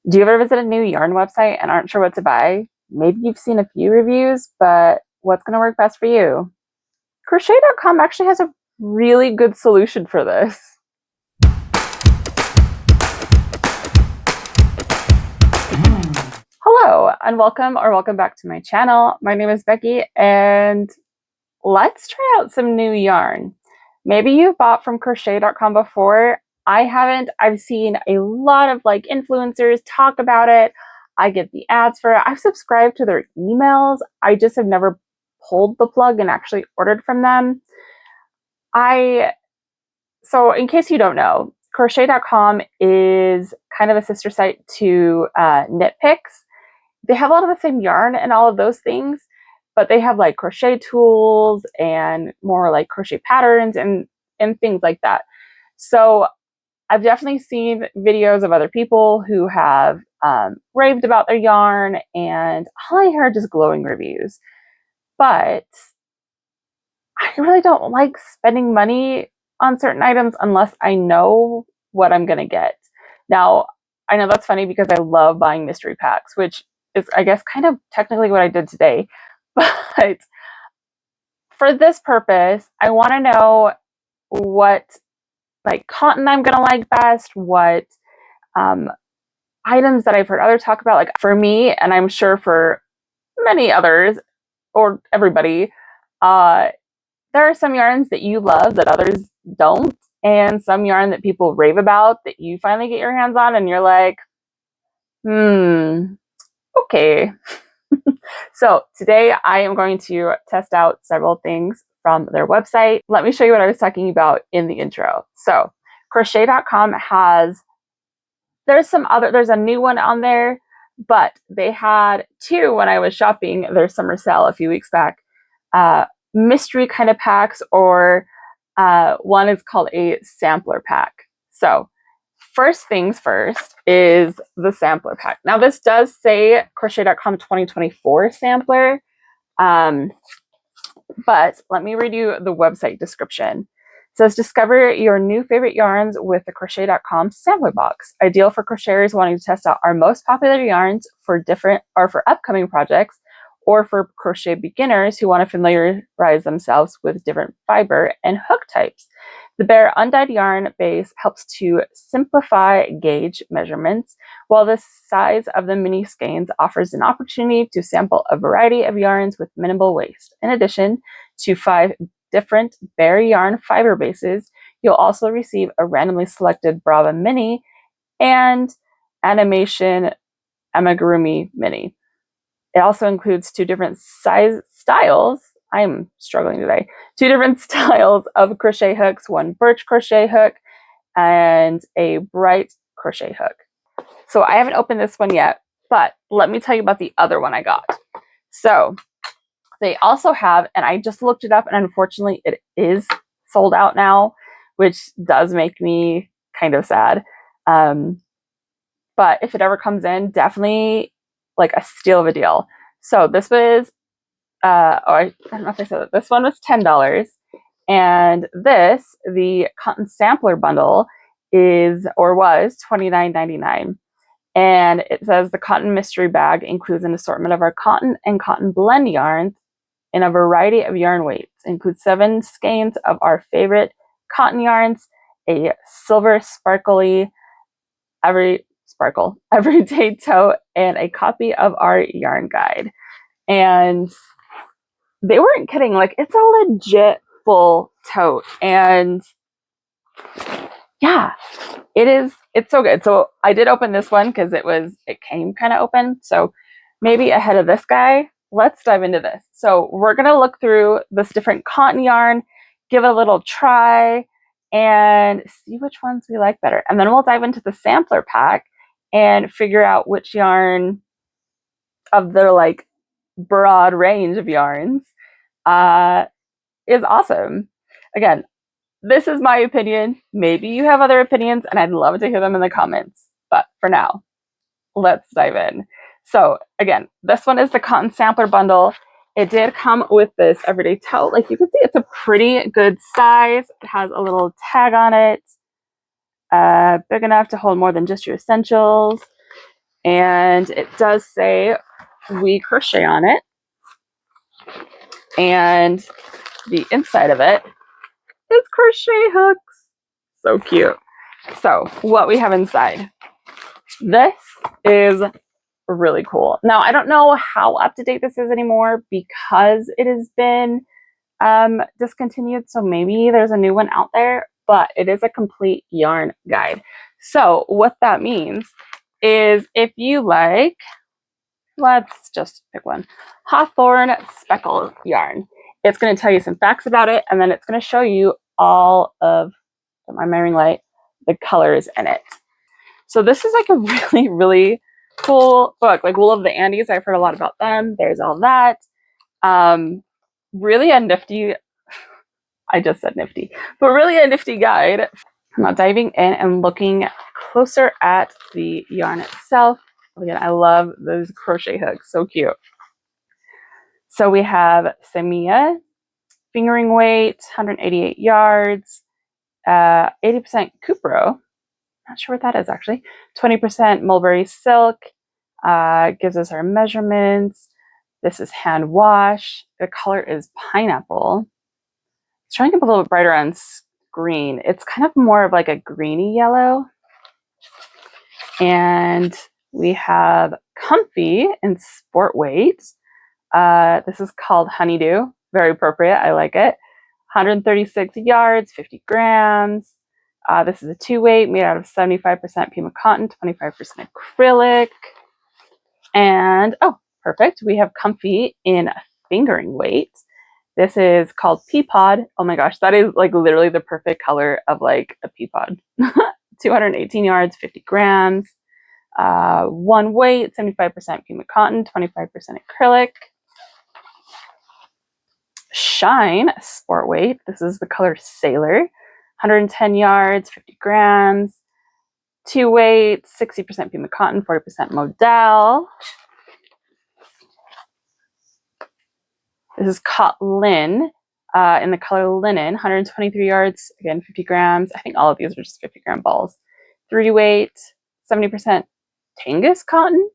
Do you ever visit a new yarn website and aren't sure what to buy? Maybe you've seen a few reviews, but what's going to work best for you? Crochet.com actually has a really good solution for this. Hello and welcome back to my channel. My name is Becky and let's try out some new yarn. Maybe you've bought from Crochet.com before. I haven't. I've seen a lot of influencers talk about it. I get the ads for it. I've subscribed to their emails. I just have never pulled the plug and actually ordered from them. So in case you don't know, Crochet.com is kind of a sister site to Knit Picks. They have a lot of the same yarn and all of those things, but they have crochet tools and more crochet patterns and things like that. So I've definitely seen videos of other people who have raved about their yarn, and all I hear are just glowing reviews. But I really don't like spending money on certain items unless I know what I'm going to get. Now, I know that's funny because I love buying mystery packs, which is, I guess, kind of technically what I did today. But for this purpose, I want to know what cotton I'm gonna like best, what items that I've heard others talk about. For me, and I'm sure for many others or everybody, there are some yarns that you love that others don't, and some yarn that people rave about that you finally get your hands on and you're like, okay. So today I am going to test out several things from their website. Let me show you what I was talking about in the intro. So Crochet.com there's a new one on there, but they had two when I was shopping their summer sale a few weeks back. Mystery kind of packs, or one is called a sampler pack. So first things first is the sampler pack. Now this does say Crochet.com 2024 sampler, but let me read you the website description. It says, discover your new favorite yarns with the Crochet.com sampler box. Ideal for crocheters wanting to test out our most popular yarns for upcoming projects, or for crochet beginners who want to familiarize themselves with different fiber and hook types. The bare undyed yarn base helps to simplify gauge measurements, while the size of the mini skeins offers an opportunity to sample a variety of yarns with minimal waste. In addition to 5 different bare yarn fiber bases, you'll also receive a randomly selected Brava Mini and Animation Amigurumi Mini. It also includes 2 different styles. I'm struggling today. 2 different styles of crochet hooks, one birch crochet hook and a bright crochet hook. So I haven't opened this one yet, but let me tell you about the other one I got. So they also have, and I just looked it up, and unfortunately it is sold out now, which does make me kind of sad. But if it ever comes in, definitely a steal of a deal. So this was, I don't know if I said it. This one was $10, and the cotton sampler bundle was $29.99. And it says the cotton mystery bag includes an assortment of our cotton and cotton blend yarns in a variety of yarn weights. It includes 7 skeins of our favorite cotton yarns, a silver sparkly everyday tote, and a copy of our yarn guide. And they weren't kidding. It's a legit full tote, and yeah, it's so good. So I did open this one because it came kind of open. So maybe ahead of this guy, let's dive into this. So we're gonna look through this different cotton yarn, give it a little try, and see which ones we like better. And then we'll dive into the sampler pack and figure out which yarn of their broad range of yarns is awesome. Again, this is my opinion. Maybe you have other opinions, and I'd love to hear them in the comments. But for now, let's dive in. So again, this one is the cotton sampler bundle. It did come with this everyday tote. You can see, it's a pretty good size. It has a little tag on it, big enough to hold more than just your essentials. and it does say WeCrochet on it, and the inside of it is crochet hooks. So cute. So what we have inside, this is really cool. Now I don't know how up to date this is anymore because it has been discontinued, so maybe there's a new one out there, but it is a complete yarn guide. So what that means is if you like, let's just pick one, Hawthorn Speckle yarn, it's going to tell you some facts about it, and then it's going to show you all of my measuring light, the colors in it. So this is like a really, really cool book. Like Wool of the Andes, I've heard a lot about them. There's all that. Really a nifty, I just said nifty, but really a nifty guide. I'm now diving in and looking closer at the yarn itself. Again, I love those crochet hooks, so cute. So we have Samia, fingering weight, 188 yards, 80% Curio. Not sure what that is actually. 20% mulberry silk. Gives us our measurements. This is hand wash. The color is pineapple. It's trying to get a little bit brighter on screen. It's kind of more of like a greeny yellow. And we have Comfy in sport weight. This is called Honeydew. Very appropriate. I like it. 136 yards, 50 grams. This is a 2-weight made out of 75% Pima cotton, 25% acrylic. And, oh, perfect. We have Comfy in fingering weight. This is called Pea Pod. Oh my gosh, that is like literally the perfect color of like a pea pod. 218 yards, 50 grams. 1 weight, 75% Pima cotton, 25% acrylic. Shine sport weight. This is the color Sailor. 110 yards, 50 grams. 2 weights, 60% Pima cotton, 40% modal. This is CotLin in the color Linen. 123 yards, again 50 grams. I think all of these are just 50-gram balls. 3 weight, 70% Tangus cotton,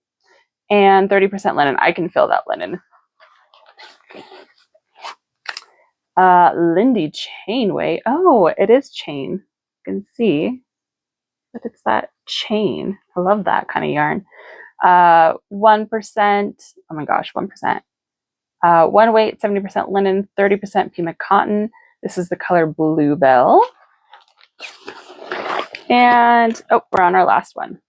and 30% linen. I can feel that linen. Lindy Chain weight. Oh, it is chain. You can see that it's that chain. I love that kind of yarn. 1%. Oh my gosh, 1%. 1 weight, 70% linen, 30% Pima cotton. This is the color Bluebell. And, oh, we're on our last one.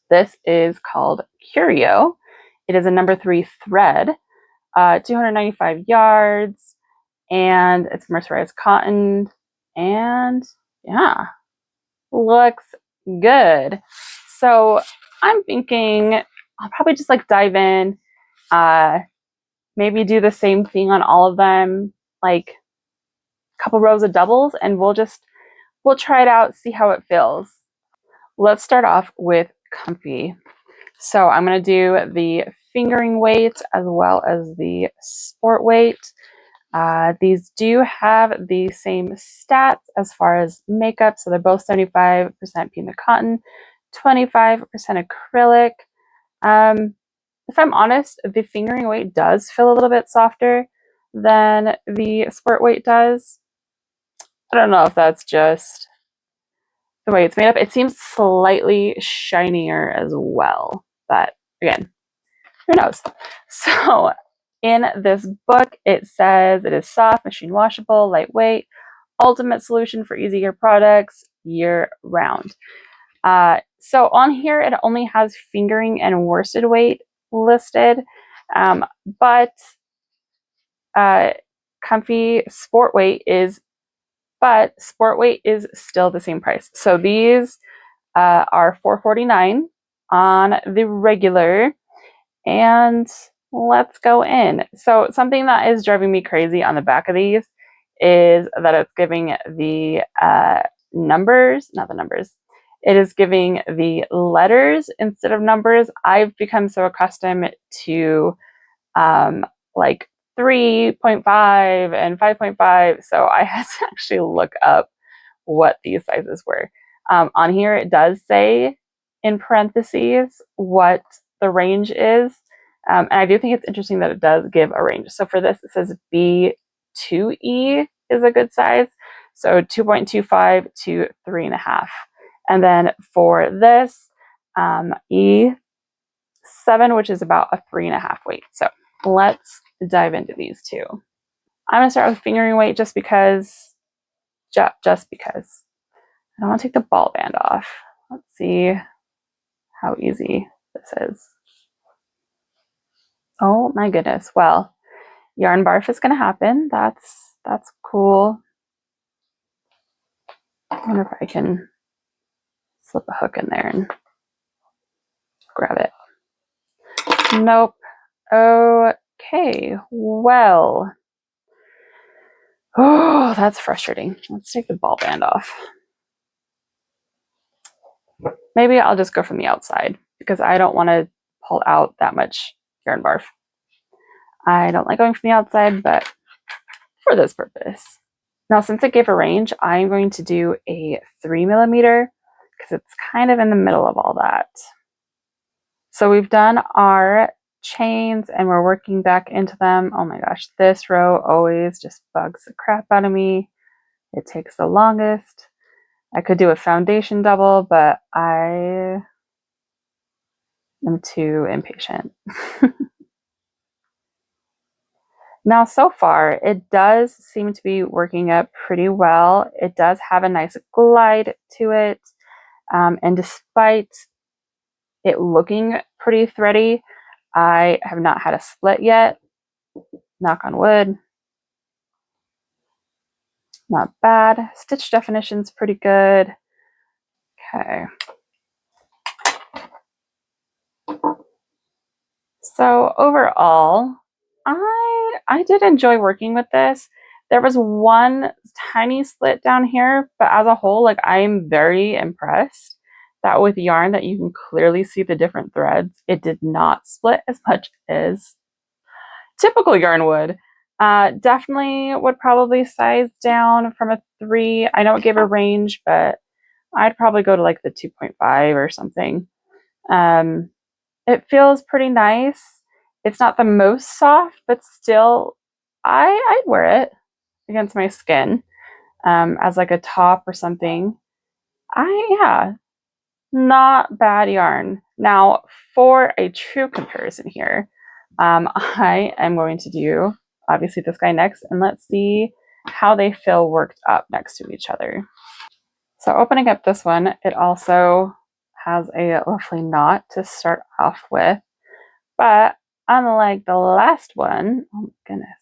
This is called Curio. It is a number 3 thread, 295 yards, and it's mercerized cotton. And yeah, looks good. So I'm thinking I'll probably just like dive in, maybe do the same thing on all of them, like a couple rows of doubles, and we'll try it out, see how it feels. Let's start off with Comfy. So I'm going to do the fingering weight as well as the sport weight. These do have the same stats as far as makeup. So they're both 75% Pima cotton, 25% acrylic. If I'm honest, the fingering weight does feel a little bit softer than the sport weight does. I don't know if that's just the way it's made up. It seems slightly shinier as well, but again, who knows? So in this book, it says it is soft, machine washable, lightweight, ultimate solution for easy care products year round. So on here, it only has fingering and worsted weight listed, but Comfy sport weight is still the same price. So these are $4.49 on the regular, and let's go in. So something that is driving me crazy on the back of these is that it's giving the numbers, not the numbers. It is giving the letters instead of numbers. I've become so accustomed to like 3.5 and 5.5, so I had to actually look up what these sizes were. On here it does say in parentheses what the range is. And I do think it's interesting that it does give a range. So for this, it says B2E is a good size. So 2.25 to 3.5. And then for this, E7, which is about a 3.5 weight. So let's dive into these two. I'm gonna start with fingering weight just because I don't want to take the ball band off. Let's see how easy this is. Oh my goodness. Well, yarn barf is going to happen. That's cool. I wonder if I can slip a hook in there and grab it. Nope. Okay. Well. Oh, that's frustrating. Let's take the ball band off. Maybe I'll just go from the outside because I don't want to pull out that much yarn barf. I don't like going from the outside, but for this purpose. Now, since it gave a range, I'm going to do a 3mm because it's kind of in the middle of all that. So we've done our chains and we're working back into them. Oh my gosh, this row always just bugs the crap out of me. It takes the longest. I could do a foundation double, but I am too impatient. Now, so far, it does seem to be working up pretty well. It does have a nice glide to it. And despite it looking pretty thready, I have not had a split yet. Knock on wood. Not bad. Stitch definition's pretty good. Okay. So overall, I did enjoy working with this. There was one tiny split down here, but as a whole, like, I am very impressed that with yarn that you can clearly see the different threads, it did not split as much as typical yarn would. Definitely would probably size down from a 3. I know it gave a range, but I'd probably go to like the 2.5 or something. It feels pretty nice. It's not the most soft, but still, I'd wear it against my skin as like a top or something. Yeah, not bad yarn. Now, for a true comparison here, I am going to do obviously this guy next, and let's see how they feel worked up next to each other. So opening up this one, it also has a lovely knot to start off with, but unlike the last one, oh my goodness,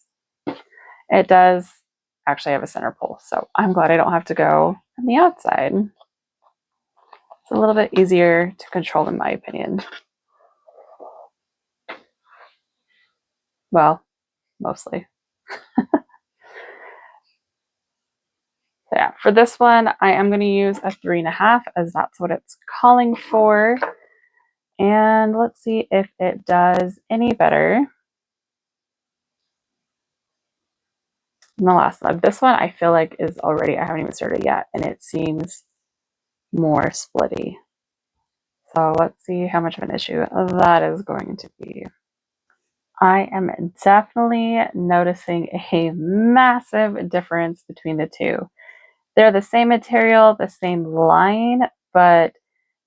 it does actually have a center pull. So I'm glad I don't have to go on the outside. It's a little bit easier to control in my opinion. Well, mostly. So yeah, for this one, I am going to use a 3.5 as that's what it's calling for. And let's see if it does any better than the last one. This one I feel like is already, I haven't even started yet, and it seems more splitty. So let's see how much of an issue that is going to be. I am definitely noticing a massive difference between the two. They're the same material, the same line, but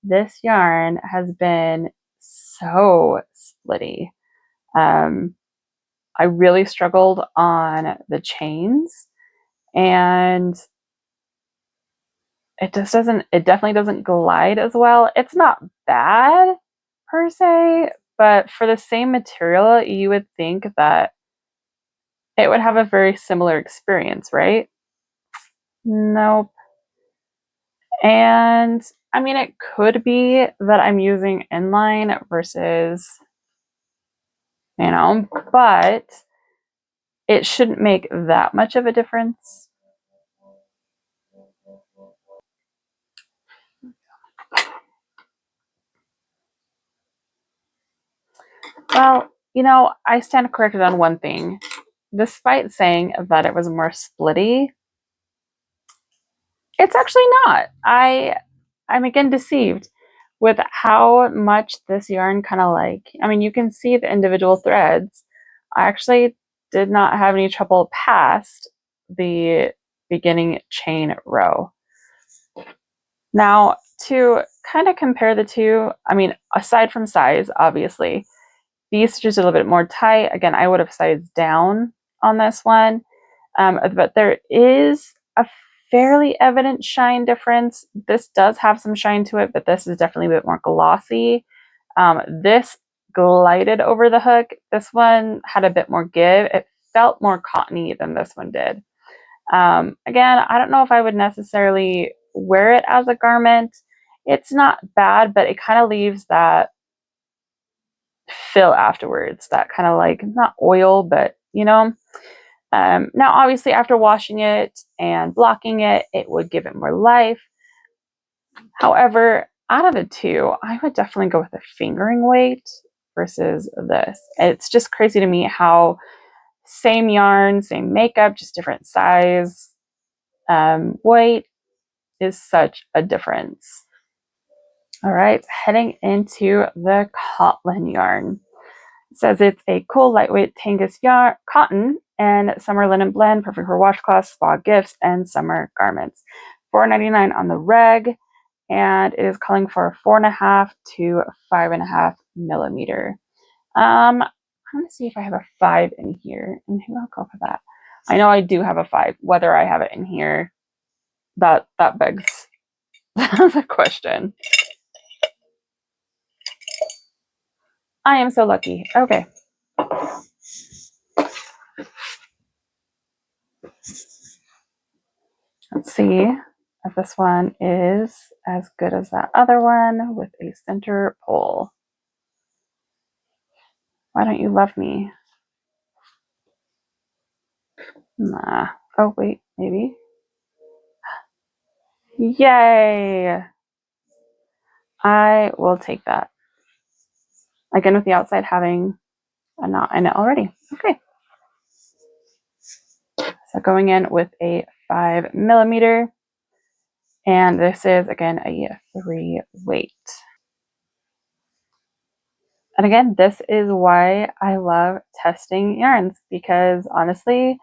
this yarn has been so splitty. I really struggled on the chains, and it definitely doesn't glide as well. It's not bad per se, but for the same material, you would think that it would have a very similar experience, right? Nope. And I mean, it could be that I'm using inline versus, but it shouldn't make that much of a difference. Well, I stand corrected on one thing. Despite saying that it was more splitty, it's actually not. I'm again deceived. with how much this yarn kind of like, I mean, you can see the individual threads. I actually did not have any trouble past the beginning chain row. Now, to kind of compare the two, I mean, aside from size, obviously, these stitches are a little bit more tight. Again, I would have sized down on this one, but there is a fairly evident shine difference. This does have some shine to it, but this is definitely a bit more glossy. This glided over the hook. This one had a bit more give. It felt more cottony than this one did. Again, I don't know if I would necessarily wear it as a garment. It's not bad, but it kind of leaves that fill afterwards, that kind of like, not oil, but you know. Now, obviously, after washing it and blocking it, it would give it more life. However, out of the two, I would definitely go with the fingering weight versus this. It's just crazy to me how same yarn, same makeup, just different size, weight is such a difference. All right, heading into the CotLin yarn. It says it's a cool, lightweight Tangus yarn, cotton and summer linen blend, perfect for washcloths, spa gifts, and summer garments. $4.99 on the reg, and it is calling for 4.5 to 5.5 millimeter. I'm gonna see if I have a 5 in here, and maybe I'll go for that. I know I do have a 5. Whether I have it in here, that begs the question. I am so lucky. Okay. Let's see if this one is as good as that other one with a center pole. Why don't you love me? Nah. Oh, wait, maybe. Yay! I will take that. Again, with the outside having a knot in it already. Okay. So going in with a 5 millimeter. And this is, again, a 3 weight. And again, this is why I love testing yarns, because honestly,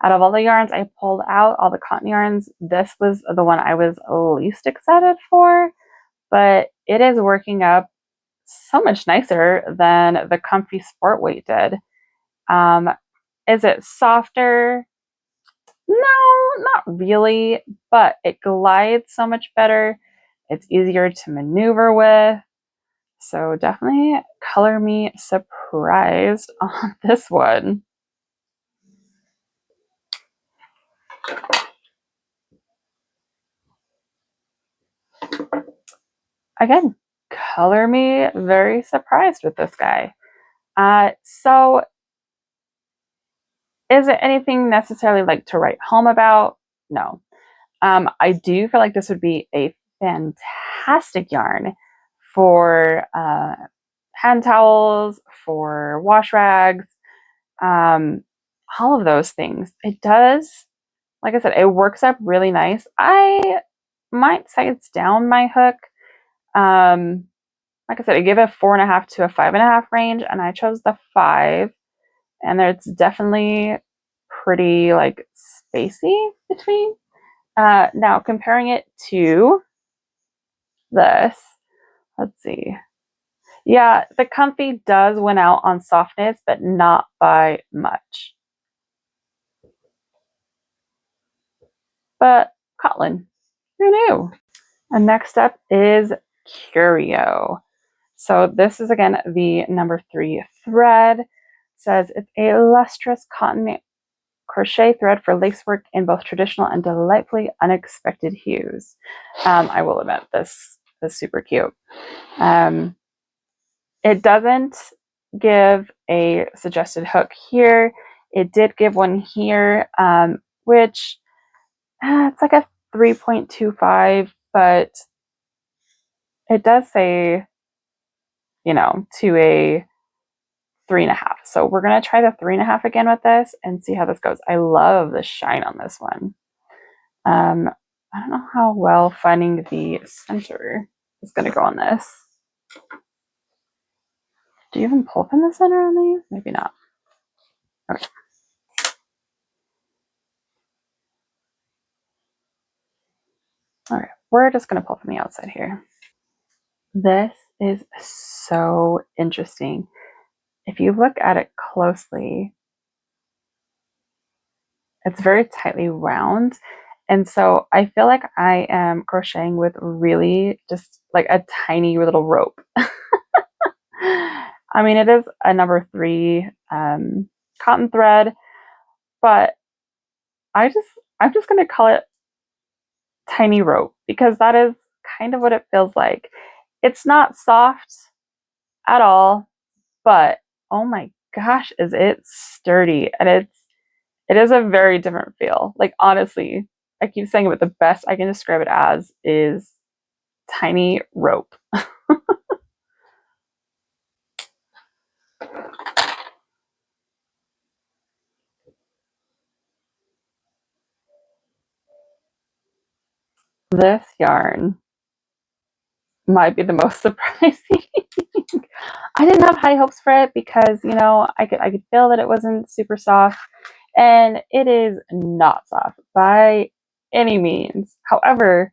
out of all the yarns I pulled out, all the cotton yarns, this was the one I was least excited for, but it is working up so much nicer than the Comfy Sport Weight did. Is it softer? No, not really, but it glides so much better. It's easier to maneuver with. So definitely color me surprised on this one. Again, color me very surprised with this guy. So is it anything necessarily like to write home about? No. I do feel like this would be a fantastic yarn for hand towels, for wash rags, all of those things. It does, like I said, it works up really nice. I might size down my hook. Like I said, I give it 4.5 to a 5.5 range, and I chose the 5. And there's definitely pretty like spacey between. Now comparing it to this, let's see. Yeah, the Comfy does win out on softness, but not by much. But CotLin, who knew? And next up is Curio. So this is again the number 3 thread. It says it's a lustrous cotton crochet thread for lacework in both traditional and delightfully unexpected hues. I will admit, this is super cute. It doesn't give a suggested hook here. It did give one here, which it's like a 3.25, but it does say, you know, to a 3.5. So we're going to try the 3.5 again with this and see how this goes. I love the shine on this one. I don't know how well finding the center is going to go on this. Do you even pulp in the center on these? Maybe not. Okay. All right, we're just going to pull from the outside here. This is so interesting. If you look at it closely, it's very tightly wound. And so I feel like I am crocheting with really just like a tiny little rope. I mean, it is a number 3 cotton thread, but I'm just going to call it tiny rope because that is kind of what it feels like. It's not soft at all, but oh my gosh, is it sturdy, and it is a very different feel. Like honestly, I keep saying it, but the best I can describe it as is tiny rope. This yarn might be the most surprising. I didn't have high hopes for it because, you know, I could feel that it wasn't super soft, and it is not soft by any means. However,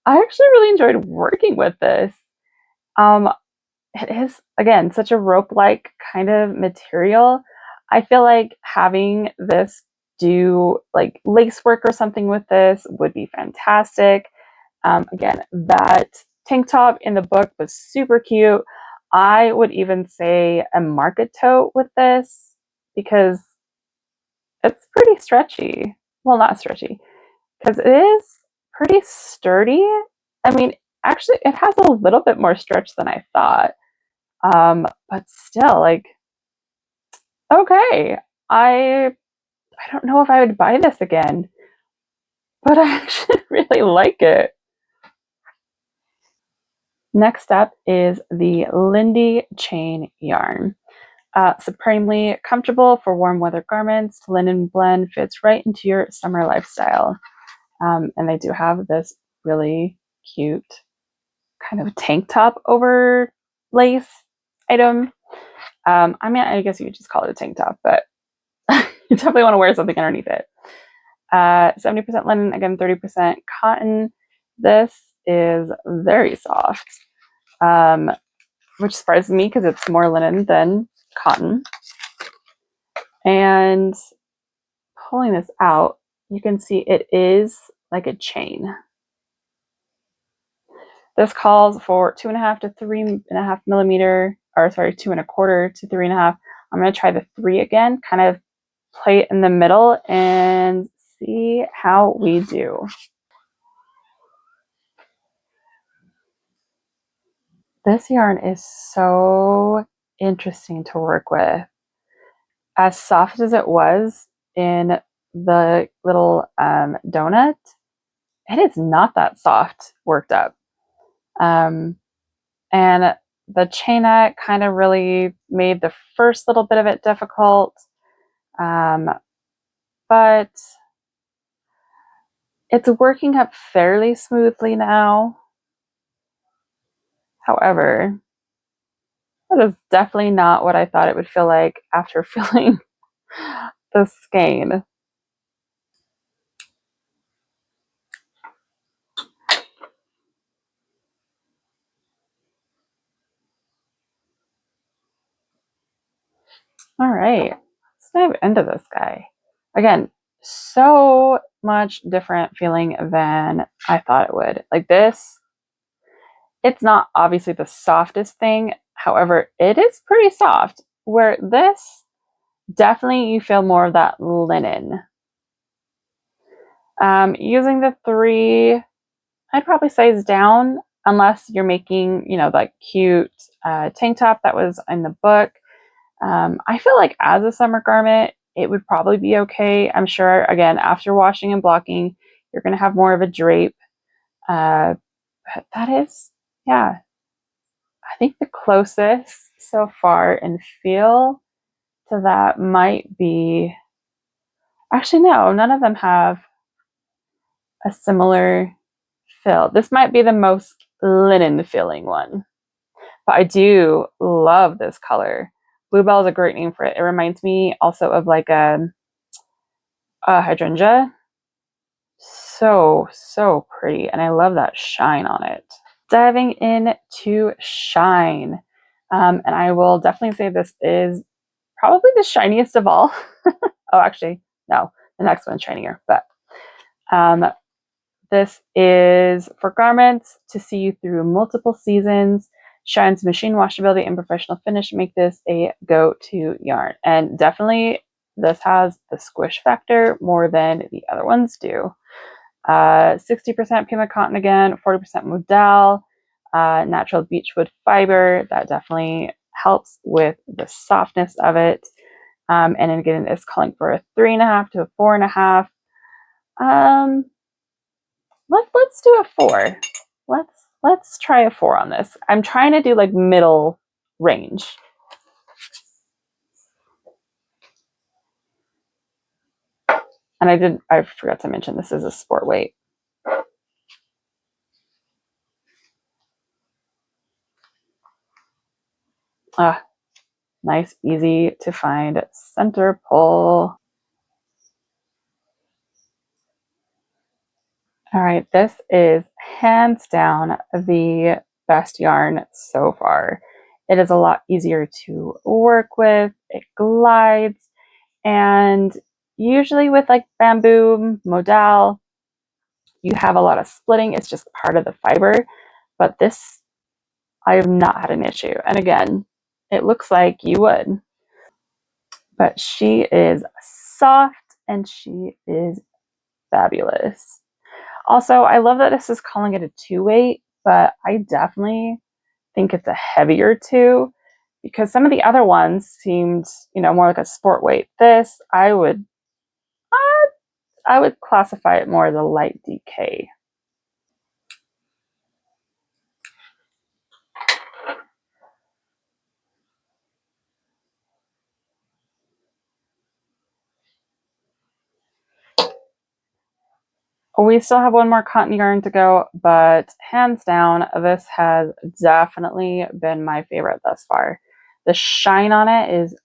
I actually really enjoyed working with this. Um, it is, again, such a rope-like kind of material. I feel like having this do like lace work or something with this would be fantastic. Again, that tank top in the book was super cute. I would even say a market tote with this because it's pretty stretchy. Well, not stretchy, because it is pretty sturdy. I mean, actually, it has a little bit more stretch than I thought. But still, like, okay, I don't know if I would buy this again, but I actually really like it. Next up is the Lindy Chain yarn. Supremely comfortable for warm weather garments, linen blend fits right into your summer lifestyle. And they do have this really cute kind of tank top over lace item. I mean, I guess you could just call it a tank top, but you definitely want to wear something underneath it. 70% linen, again, 30% cotton. This is very soft, which surprises me because it's more linen than cotton. And pulling this out, you can see it is like a chain. This calls for 2.5 to 3.5 millimeter, or sorry, 2.25 to 3.5. I'm going to try the 3 again, kind of play it in the middle and see how we do. This yarn is so interesting to work with. As soft as it was in the little donut, it is not that soft worked up. And the chainette kind of really made the first little bit of it difficult. But it's working up fairly smoothly now. However, that is definitely not what I thought it would feel like after feeling the skein. All right, let's dive into this guy. Again, so much different feeling than I thought it would. Like this, it's not obviously the softest thing. However, it is pretty soft. Where this, definitely you feel more of that linen. Using the 3, I'd probably size down unless you're making, you know, like cute tank top that was in the book. I feel like as a summer garment, it would probably be okay. I'm sure, again, after washing and blocking, you're going to have more of a drape. But that is, yeah, I think the closest so far in feel to that might be, actually, no, none of them have a similar feel. This might be the most linen feeling one. But I do love this color. Bluebell is a great name for it. It reminds me also of like a hydrangea. So, so pretty. And I love that shine on it. Diving into shine. And I will definitely say this is probably the shiniest of all. Oh, actually, no, the next one's shinier. But this is for garments to see you through multiple seasons. Shine's machine washability and professional finish make this a go-to yarn. And definitely this has the squish factor more than the other ones do. 60% Pima cotton again, 40% modal, natural beechwood fiber. That definitely helps with the softness of it. And again, it's calling for a 3.5 to a 4.5. Let's do a 4. Let's try a 4 on this. I'm trying to do like middle range. And I forgot to mention this is a sport weight. Nice, easy to find center pull. All right, this is hands down the best yarn so far. It is a lot easier to work with. It glides, and usually with like bamboo, modal, you have a lot of splitting. It's just part of the fiber, but this, I have not had an issue. And again, it looks like you would, but she is soft and she is fabulous. Also, I love that this is calling it a 2 weight, but I definitely think it's a heavier 2 because some of the other ones seemed, more like a sport weight. This, I would classify it more as a light DK. We still have one more cotton yarn to go, but hands down, this has definitely been my favorite thus far. The shine on it is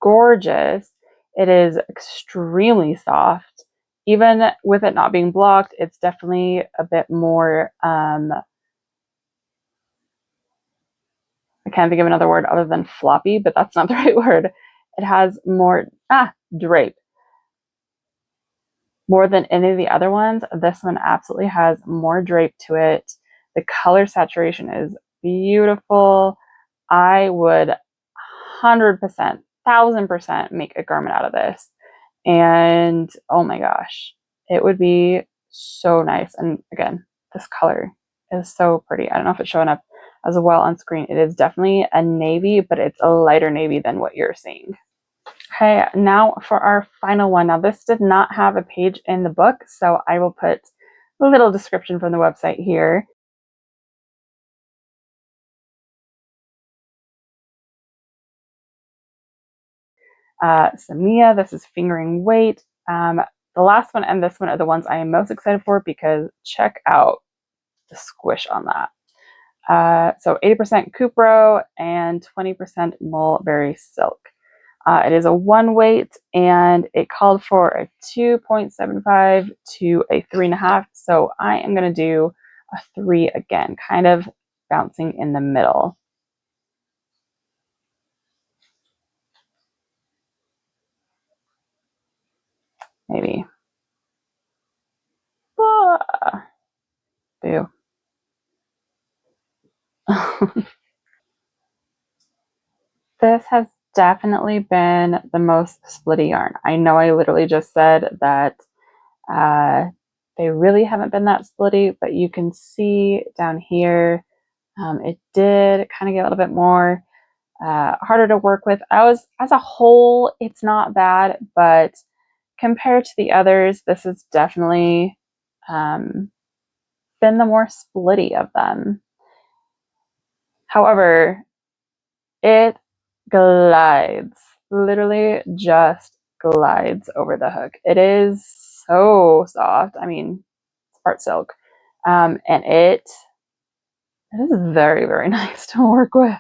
gorgeous. It is extremely soft. Even with it not being blocked, it's definitely a bit more, I can't think of another word other than floppy, but that's not the right word. It has more, drape. More than any of the other ones, this one absolutely has more drape to it. The color saturation is beautiful. I would 100%, 1000% make a garment out of this. And oh my gosh, it would be so nice. And again, this color is so pretty. I don't know if it's showing up as well on screen. It is definitely a navy, but it's a lighter navy than what you're seeing. Okay, now for our final one. Now this did not have a page in the book, so I will put a little description from the website here. Samia, this is fingering weight. The last one and this one are the ones I am most excited for because check out the squish on that. So 80% Cupro and 20% mulberry silk. It is a 1 weight and it called for a 2.75 to a 3.5. So I am going to do a 3 again, kind of bouncing in the middle. Maybe. Boo. This has definitely been the most splitty yarn. I know I literally just said that they really haven't been that splitty, but you can see down here, it did kind of get a little bit more harder to work with. As a whole, it's not bad, but compared to the others, this is definitely been the more splitty of them. However, it glides, literally just glides over the hook. It is so soft. I mean, it's part silk. And it is very, very nice to work with.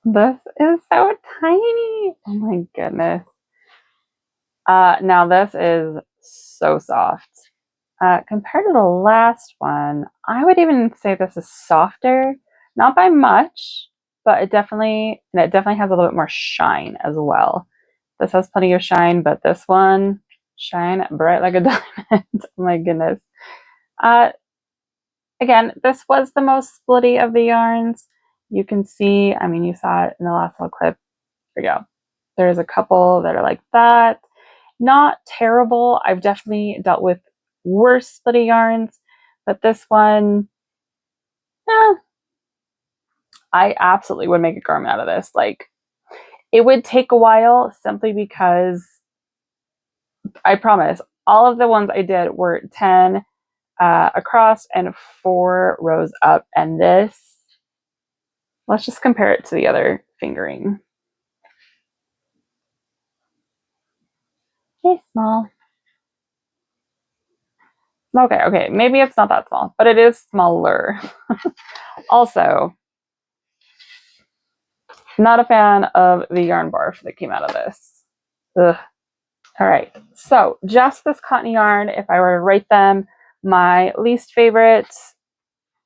This is so tiny. Oh my goodness. Now this is so soft. Compared to the last one, I would even say this is softer. Not by much, but it definitely has a little bit more shine as well. This has plenty of shine, but this one, shine bright like a diamond. Oh my goodness. Uh, Again, this was the most splitty of the yarns. You can see, I mean, you saw it in the last little clip. Here we go. There's a couple that are like that. Not terrible. I've definitely dealt with worse splitty yarns, but this one, eh, I absolutely would make a garment out of this. Like, it would take a while simply because I promise all of the ones I did were 10 across and 4 rows up, and this, let's just compare it to the other fingering. It's small. Okay, maybe it's not that small, but it is smaller. Also, not a fan of the yarn barf that came out of this. Ugh. All right, so just this cotton yarn, if I were to rate them, my least favorite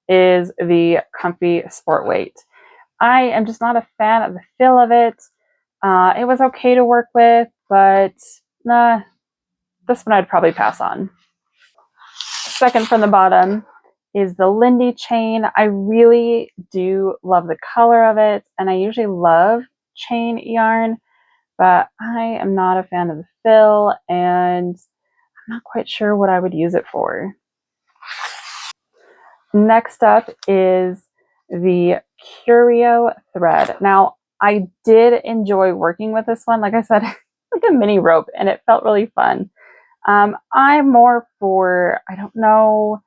is the Comfy Sport Weight. I am just not a fan of the feel of it. It was okay to work with, but nah, this one I'd probably pass on. Second from the bottom is the Lindy Chain. I really do love the color of it, and I usually love chain yarn, but I am not a fan of the fill, and I'm not quite sure what I would use it for. Next up is the Curio thread. Now, I did enjoy working with this one. Like I said, like a mini rope, and it felt really fun. I'm more for, I don't know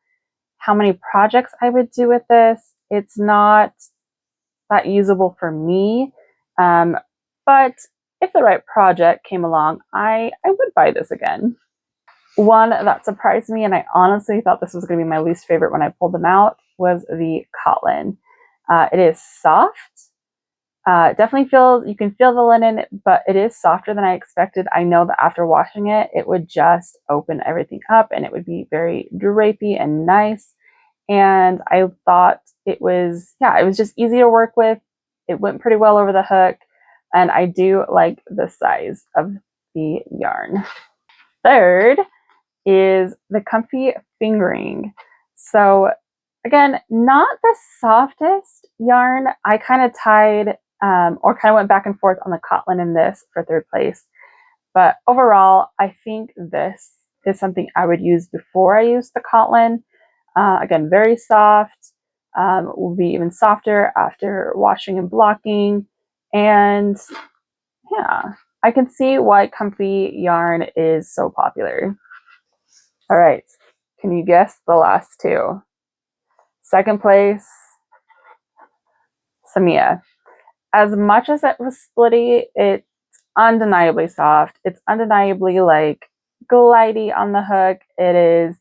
how many projects I would do with this. It's not that usable for me. But if the right project came along, I would buy this again. One that surprised me, and I honestly thought this was going to be my least favorite when I pulled them out, was the CotLin. It is soft. Definitely feels, you can feel the linen, but it is softer than I expected. I know that after washing it, it would just open everything up and it would be very drapey and nice. And I thought it was, yeah, it was just easy to work with. It went pretty well over the hook, and I do like the size of the yarn. Third is the Comfy Fingering. So again, not the softest yarn. I kind of tied or kind of went back and forth on the CotLin in this for third place. But overall, I think this is something I would use before I use the CotLin. Again, very soft, will be even softer after washing and blocking. And yeah, I can see why comfy yarn is so popular. All right, can you guess the last two? Second place, Samia. As much as it was splitty, it's undeniably soft. It's undeniably like glidey on the hook. It is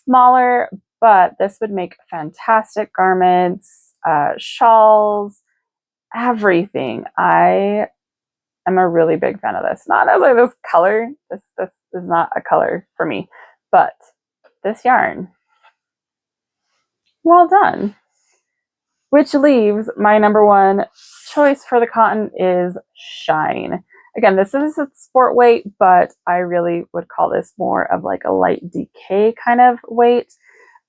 smaller, but this would make fantastic garments, shawls, everything. I am a really big fan of this. Not as like this color. This is not a color for me, but this yarn. Well done. Which leaves my number one choice for the cotton is Shine. Again, this is a sport weight, but I really would call this more of like a light decay kind of weight.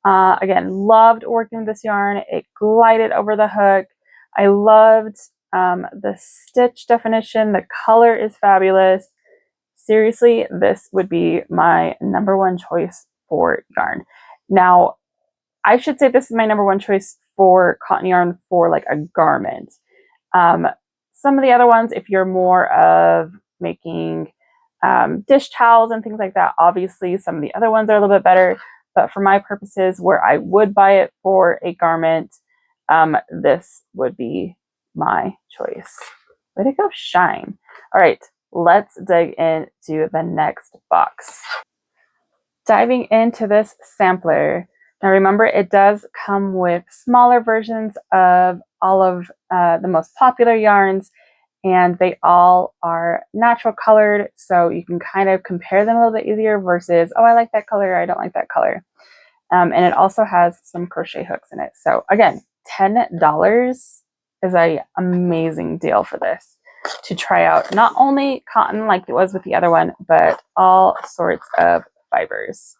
Again, loved working with this yarn. It glided over the hook. I loved the stitch definition. The color is fabulous. Seriously, this would be my number one choice for yarn. Now, I should say this is my number one choice for cotton yarn for like a garment. Some of the other ones, if you're more of making dish towels and things like that, obviously some of the other ones are a little bit better. But for my purposes, where I would buy it for a garment, this would be my choice. Way to go, Shine. All right, let's dig into the next box. Diving into this sampler, Now remember, it does come with smaller versions of all of the most popular yarns, and they all are natural colored, so you can kind of compare them a little bit easier versus, oh, I like that color, I don't like that color. And it also has some crochet hooks in it. So again, $10 is an amazing deal for this, to try out not only cotton like it was with the other one, but all sorts of fibers.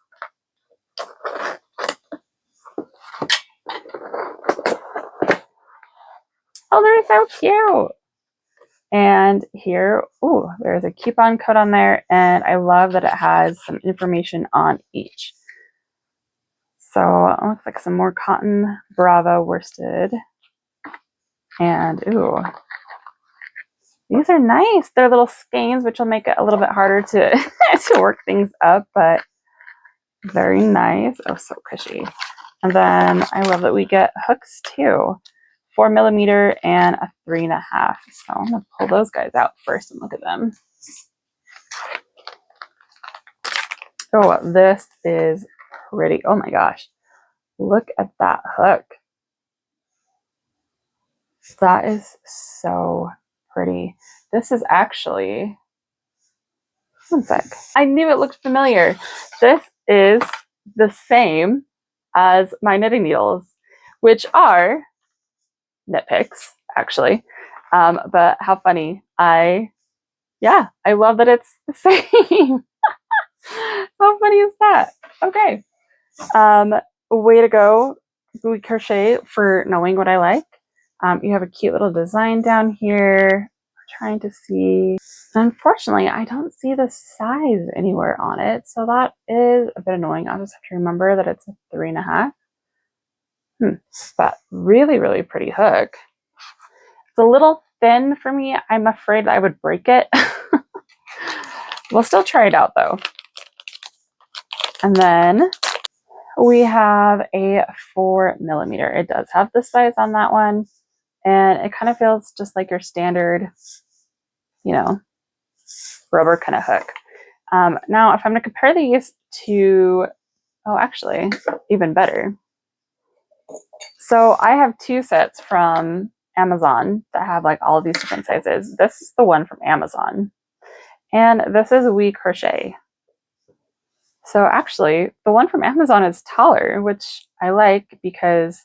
Oh, they're so cute. And here, ooh, there's a coupon code on there, and I love that it has some information on each. So it looks like some more cotton Brava Worsted. And ooh, these are nice. They're little skeins, which will make it a little bit harder to to work things up, but very nice. Oh, so cushy. And then I love that we get hooks too. 4mm and a 3.5. So I'm gonna pull those guys out first and look at them. Oh, this is pretty. Oh my gosh. Look at that hook. That is so pretty. This is actually, one sec. I knew it looked familiar. This is the same as my knitting needles, which are knit picks, actually. But how funny. I love that it's the same. How funny is that? Okay. Way to go, WeCrochet, for knowing what I like. You have a cute little design down here. I'm trying to see. Unfortunately, I don't see the size anywhere on it, so that is a bit annoying. I'll just have to remember that it's a 3.5. But really, really pretty hook. It's a little thin for me. I'm afraid I would break it. We'll still try it out though. And then we have a 4mm. It does have the size on that one, and it kind of feels just like your standard, you know, rubber kind of hook. Now, if I'm going to compare these to, oh, actually, even better. So I have 2 sets from Amazon that have like all of these different sizes. This is the one from Amazon, and this is WeCrochet. So actually, the one from Amazon is taller, which I like because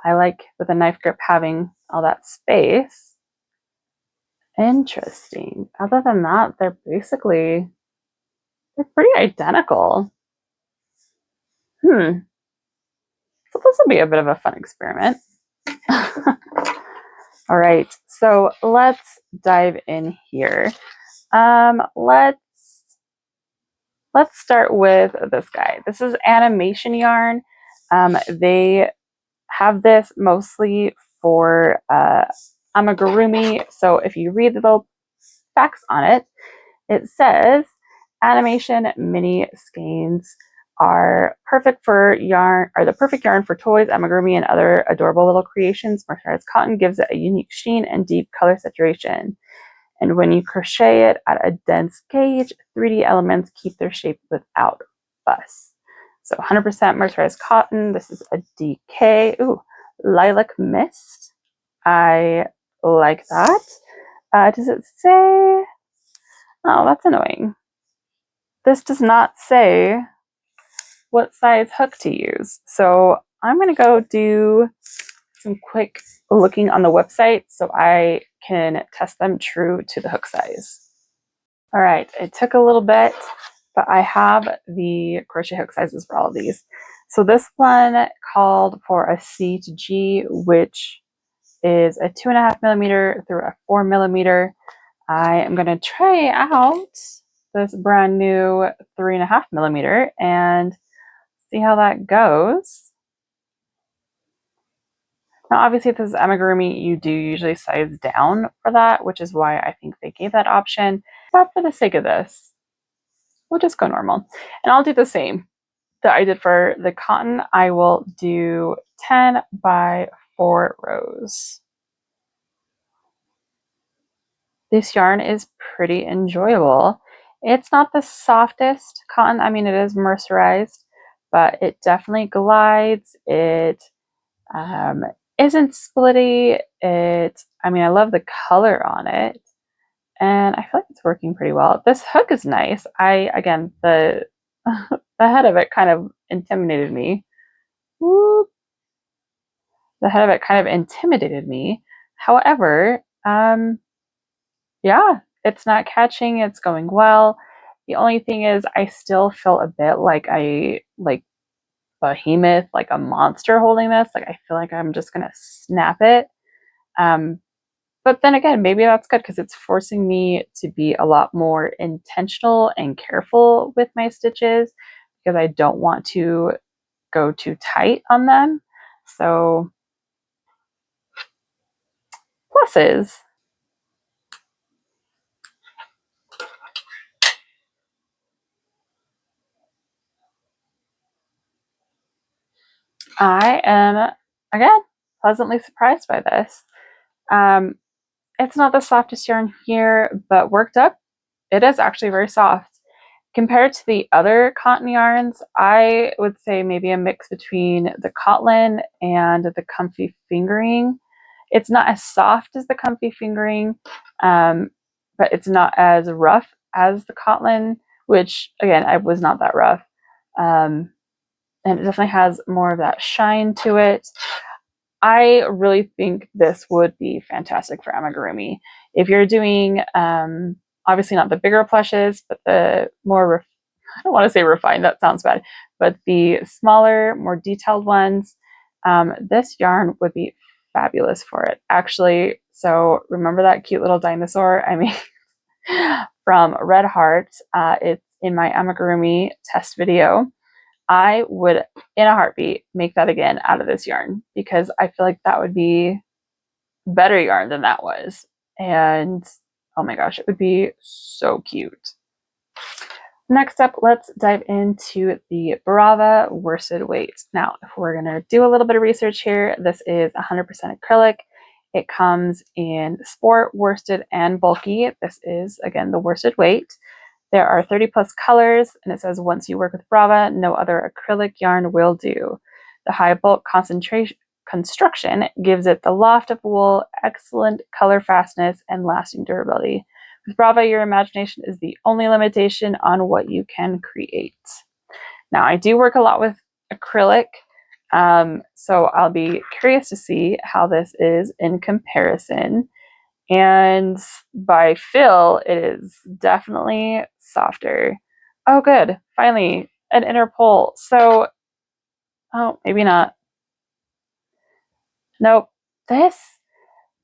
I like with a knife grip having all that space. Interesting. Other than that, they're pretty identical. So this will be a bit of a fun experiment. All right, so let's dive in here. Let's start with this guy. This is animation yarn. They have this mostly for amigurumi. So if you read the little facts on it, it says animation mini skeins are perfect for yarn, are the perfect yarn for toys, amigurumi, and other adorable little creations. Mercerized cotton gives it a unique sheen and deep color saturation. And when you crochet it at a dense gauge, 3D elements keep their shape without fuss. So 100% mercerized cotton. This is a DK. Ooh, lilac mist. I like that. Does it say? Oh, that's annoying. This does not say what size hook to use. So I'm going to go do some quick looking on the website so I can test them true to the hook size. All right, it took a little bit, but I have the crochet hook sizes for all of these. So this one called for a C to G, which is a 2.5mm through a 4mm. I am going to try out this brand new 3.5mm and see how that goes. Now, obviously, if this is amigurumi, you do usually size down for that, which is why I think they gave that option. But for the sake of this, we'll just go normal. And I'll do the same that I did for the cotton. I will do 10 by 4 rows. This yarn is pretty enjoyable. It's not the softest cotton. I mean, it is mercerized, but it definitely glides. It isn't splitty. I mean, I love the color on it, and I feel like it's working pretty well. This hook is nice. Again, the the head of it kind of intimidated me. Whoop. The head of it kind of intimidated me. However, yeah, it's not catching. It's going well. The only thing is, I still feel a bit like like behemoth, like a monster holding this. Like I feel like I'm just gonna snap it. Um, but then again, maybe that's good because it's forcing me to be a lot more intentional and careful with my stitches because I don't want to go too tight on them. So pluses. I am again pleasantly surprised by this. Um, it's not the softest yarn here, but worked up, it is actually very soft. Compared to the other cotton yarns, I would say maybe a mix between the CotLin and the Comfy Fingering. It's not as soft as the Comfy Fingering, but it's not as rough as the CotLin, which again, I was not that rough. And it definitely has more of that shine to it. I really think this would be fantastic for amigurumi. If you're doing, obviously not the bigger plushes, but the more, I don't want to say refined, that sounds bad, but the smaller, more detailed ones, this yarn would be fabulous for it. Actually, so remember that cute little dinosaur I made from Red Heart? It's in my amigurumi test video. I would, in a heartbeat, make that again out of this yarn because I feel like that would be better yarn than that was. And oh my gosh, it would be so cute. Next up, let's dive into the Brava Worsted Weight. Now, if we're going to do a little bit of research here, this is 100% acrylic. It comes in sport, worsted, and bulky. This is, again, the worsted weight. There are 30 plus colors, and it says once you work with Brava, no other acrylic yarn will do. The high bulk concentration construction gives it the loft of wool, excellent color fastness, and lasting durability. With Brava, your imagination is the only limitation on what you can create. Now, I do work a lot with acrylic, so I'll be curious to see how this is in comparison. And by feel, it is definitely softer. Oh, good. Finally, an inner pole. So, oh, maybe not. Nope. This,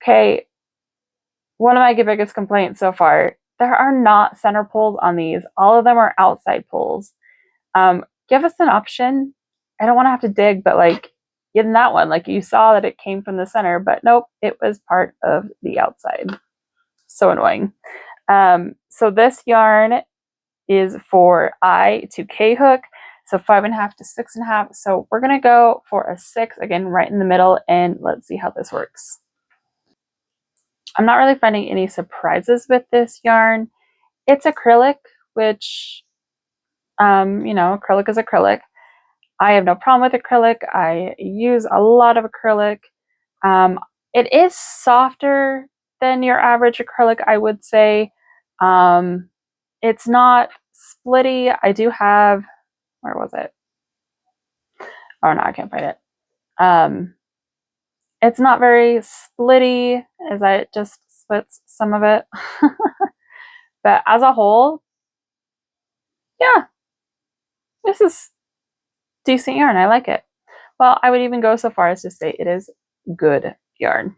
okay, one of my biggest complaints so far, there are not center poles on these. All of them are outside poles. Give us an option. I don't want to have to dig, but like in that one, like you saw that it came from the center, but nope, it was part of the outside. So annoying. So this yarn is for I to K hook, so 5.5 to 6.5. So we're gonna go for a 6 again, right in the middle, and let's see how this works. I'm not really finding any surprises with this yarn. It's acrylic, which you know, acrylic is acrylic. I have no problem with acrylic. I use a lot of acrylic. Um, it is softer than your average acrylic, I would say. It's not splitty. I do have, where was it? Oh no, I can't find it. It's not very splitty as I just splits some of it. But as a whole, yeah, this is decent yarn. I like it. Well, I would even go so far as to say it is good yarn.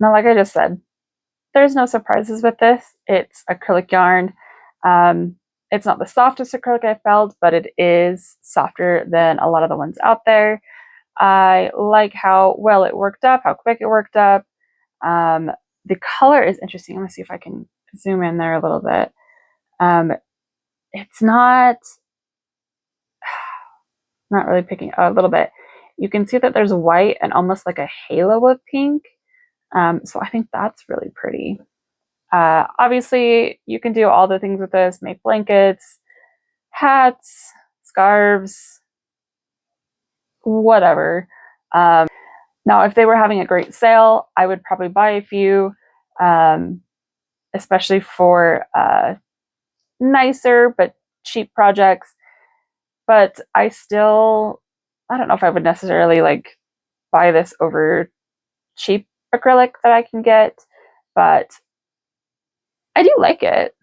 Now, like I just said, there's no surprises with this. It's acrylic yarn. It's not the softest acrylic I've felt, but it is softer than a lot of the ones out there. I like how well it worked up, how quick it worked up. The color is interesting. Let me see if I can zoom in there a little bit. It's not really picking a little bit. You can see that there's white and almost like a halo of pink. So I think that's really pretty. Obviously, you can do all the things with this, make blankets, hats, scarves, whatever. Now, if they were having a great sale, I would probably buy a few, especially for nicer but cheap projects. But I don't know if I would necessarily like buy this over cheap acrylic that I can get, but I do like it.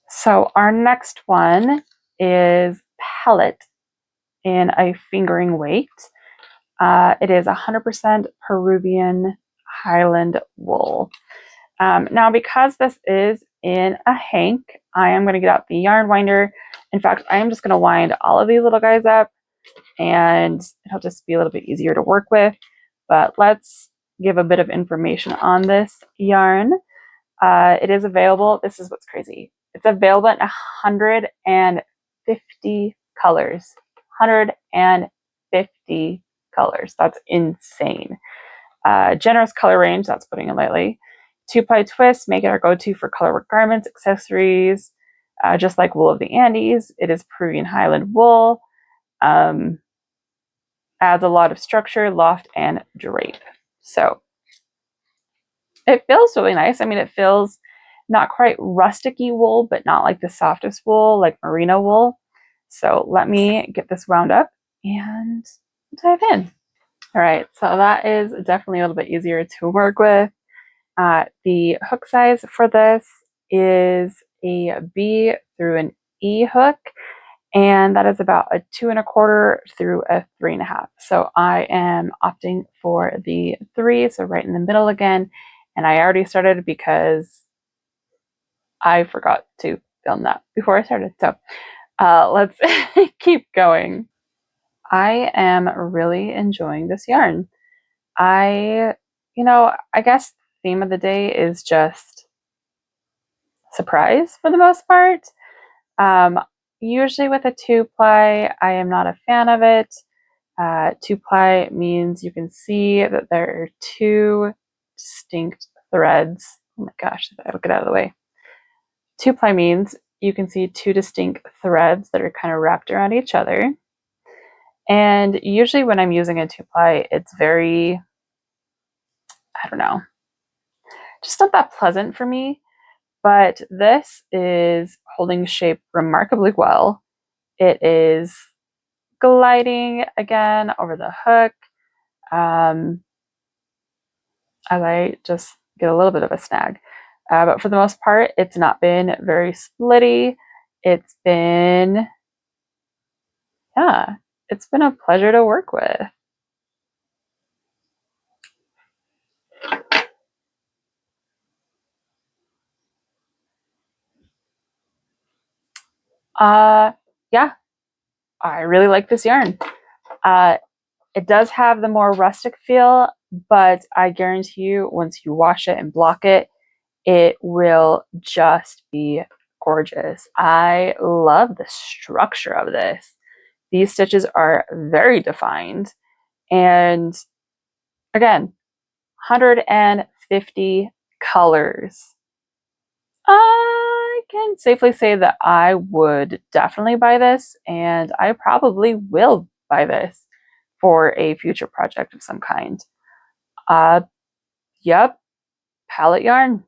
So our next one is pellet in a fingering weight. It is 100% Peruvian Highland wool. Now, because this is in a hank, I am going to get out the yarn winder. In fact, I am just going to wind all of these little guys up, and it'll just be a little bit easier to work with. But let's give a bit of information on this yarn. It is available. This is what's crazy. It's available in 150 colors. 150 colors. That's insane. Generous color range. That's putting it lightly. 2-ply twist. Make it our go-to for colorwork garments, accessories. Just like wool of the Andes, it is Peruvian Highland wool. Adds a lot of structure, loft, and drape. So it feels really nice. I mean, it feels not quite rustic-y wool, but not like the softest wool, like merino wool. So let me get this wound up and dive in. All right, so that is definitely a little bit easier to work with. The hook size for this is a B through an E hook, and that is about a 2 1/4 through a 3 1/2. So I am opting for the 3, so right in the middle again. And I already started because I forgot to film that before I started. So let's keep going. I am really enjoying this yarn. I guess the theme of the day is just surprise for the most part. Usually with a 2-ply, I am not a fan of it. 2-ply means you can see that there are 2 distinct threads. Oh my gosh, I'll get out of the way. 2-ply means you can see 2 distinct threads that are kind of wrapped around each other. And usually when I'm using a 2-ply, it's very, I don't know, just not that pleasant for me. But this is holding shape remarkably well. It is gliding again over the hook. As I just get a little bit of a snag. But for the most part, it's not been very splitty. It's been a pleasure to work with. Yeah, I really like this yarn. It does have the more rustic feel, but I guarantee you once you wash it and block it, it will just be gorgeous. I love the structure of this. These stitches are very defined. And again, 150 colors. I can safely say that I would definitely buy this, and I probably will buy this for a future project of some kind. Yep, palette yarn.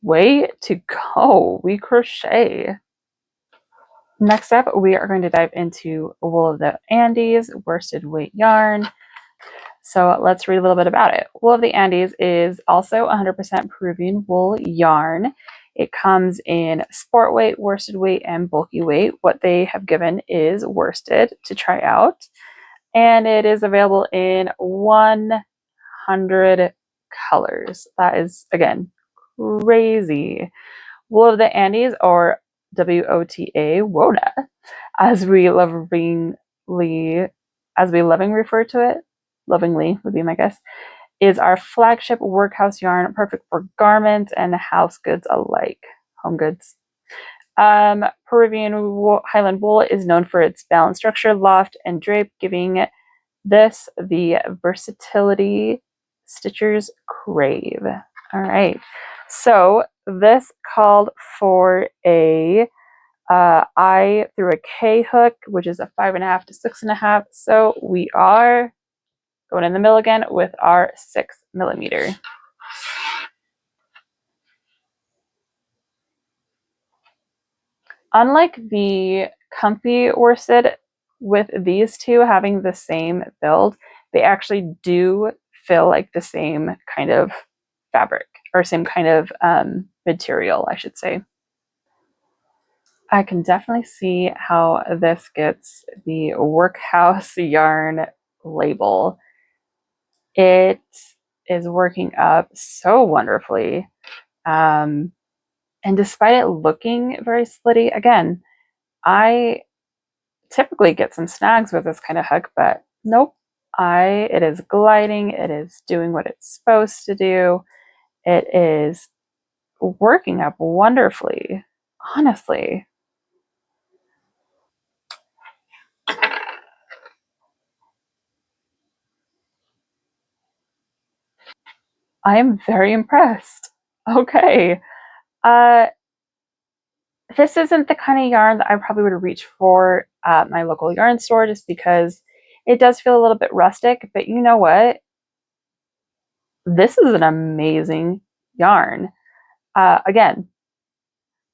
Way to go, WeCrochet. Next up, we are going to dive into Wool of the Andes worsted weight yarn. So let's read a little bit about it. Wool of the Andes is also 100% Peruvian wool yarn. It comes in sport weight, worsted weight, and bulky weight. What they have given is worsted to try out. And it is available in 100 colors. That is, again, crazy. Wool of the Andes, or WOTA, WOTA, as we lovingly refer to it, lovingly would be my guess, is our flagship workhouse yarn, perfect for garments and house goods alike, home goods. Peruvian Highland wool is known for its balanced structure, loft, and drape, giving this the versatility stitchers crave. All right, so this called for a I through a K hook, which is a 5.5 to 6.5. So we are going in the middle again with our 6mm. Unlike the comfy worsted, with these two having the same build, they actually do feel like the same kind of fabric, or same kind of material, I should say. I can definitely see how this gets the workhouse yarn label. It is working up so wonderfully. And despite it looking very slitty, again, I typically get some snags with this kind of hook, but nope. It is gliding. It is doing what it's supposed to do. It is working up wonderfully, honestly. I am very impressed. Okay. Uh, this isn't the kind of yarn that I probably would reach for at my local yarn store, just because it does feel a little bit rustic, but you know what? This is an amazing yarn. Again,